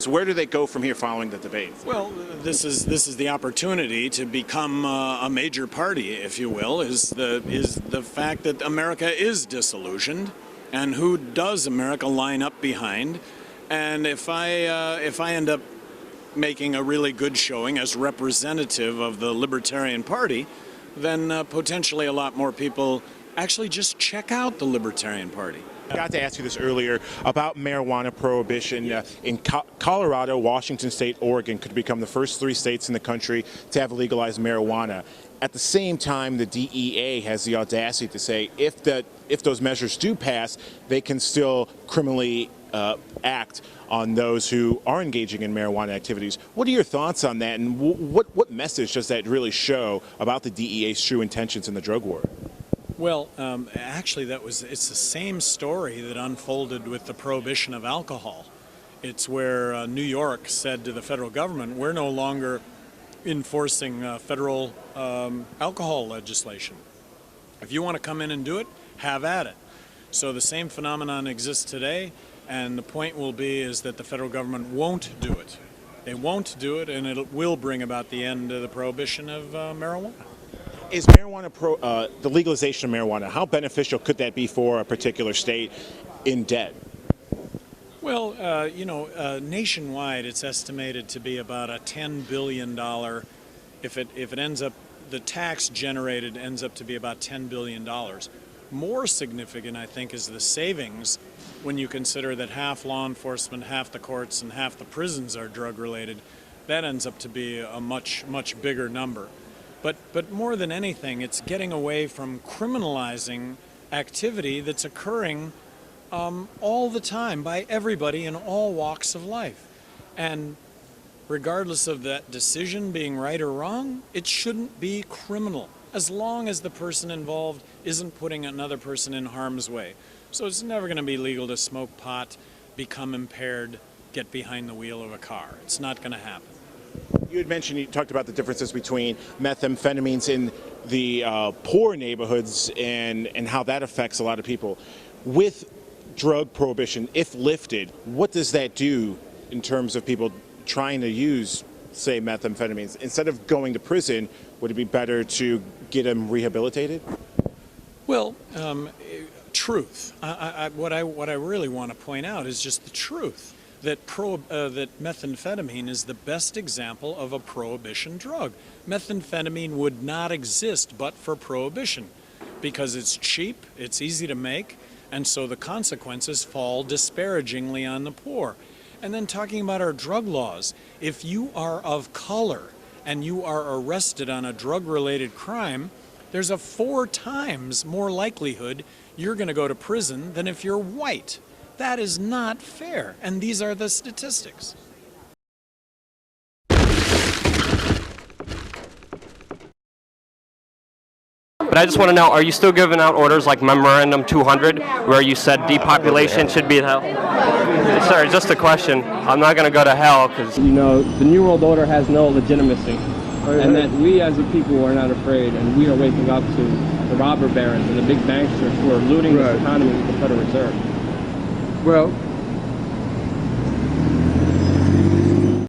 So where do they go from here following the debate? Well, this is the opportunity to become a major party, if you will, is the fact that America is disillusioned, and who does America line up behind? And if I end up making a really good showing as representative of the Libertarian Party, then potentially a lot more people actually just check out the Libertarian Party. I got to ask you this earlier about marijuana prohibition. In Colorado, Washington State, Oregon could become the first 3 states in the country to have legalized marijuana. At the same time, the DEA has the audacity to say if those measures do pass, they can still criminally act on those who are engaging in marijuana activities. What are your thoughts on that, and what message does that really show about the DEA's true intentions in the drug war? Well, actually, it's the same story that unfolded with the prohibition of alcohol. It's where New York said to the federal government, we're no longer enforcing federal alcohol legislation. If you want to come in and do it, have at it. So the same phenomenon exists today, and the point will be is that the federal government won't do it. They won't do it, and it will bring about the end of the prohibition of marijuana. Is marijuana the legalization of marijuana, how beneficial could that be for a particular state in debt? Well, nationwide it's estimated to be about a $10 billion, if it ends up, the tax generated ends up to be about $10 billion. More significant, I think, is the savings when you consider that half law enforcement, half the courts, and half the prisons are drug-related. That ends up to be a much, much bigger number. But more than anything, it's getting away from criminalizing activity that's occurring all the time by everybody in all walks of life. And regardless of that decision being right or wrong, it shouldn't be criminal, as long as the person involved isn't putting another person in harm's way. So it's never going to be legal to smoke pot, become impaired, get behind the wheel of a car. It's not going to happen. You talked about the differences between methamphetamines in the poor neighborhoods and how that affects a lot of people. With drug prohibition, if lifted, what does that do in terms of people trying to use, say, methamphetamines? Instead of going to prison, would it be better to get them rehabilitated? Well, truth. What I really want to point out is just the truth. That methamphetamine is the best example of a prohibition drug. Methamphetamine would not exist but for prohibition, because it's cheap, it's easy to make, and so the consequences fall disparagingly on the poor. And then talking about our drug laws, if you are of color and you are arrested on a drug-related crime, there's a 4 times more likelihood you're going to go to prison than if you're white. That is not fair, and these are the statistics. But I just want to know, are you still giving out orders like Memorandum 200, where you said depopulation should be hell? Sir, just a question. I'm not going to go to hell because... You know, the New World Order has no legitimacy, and that we as a people are not afraid, and we are waking up to the robber barons and the big banksters who are looting this economy with the Federal Reserve. Well,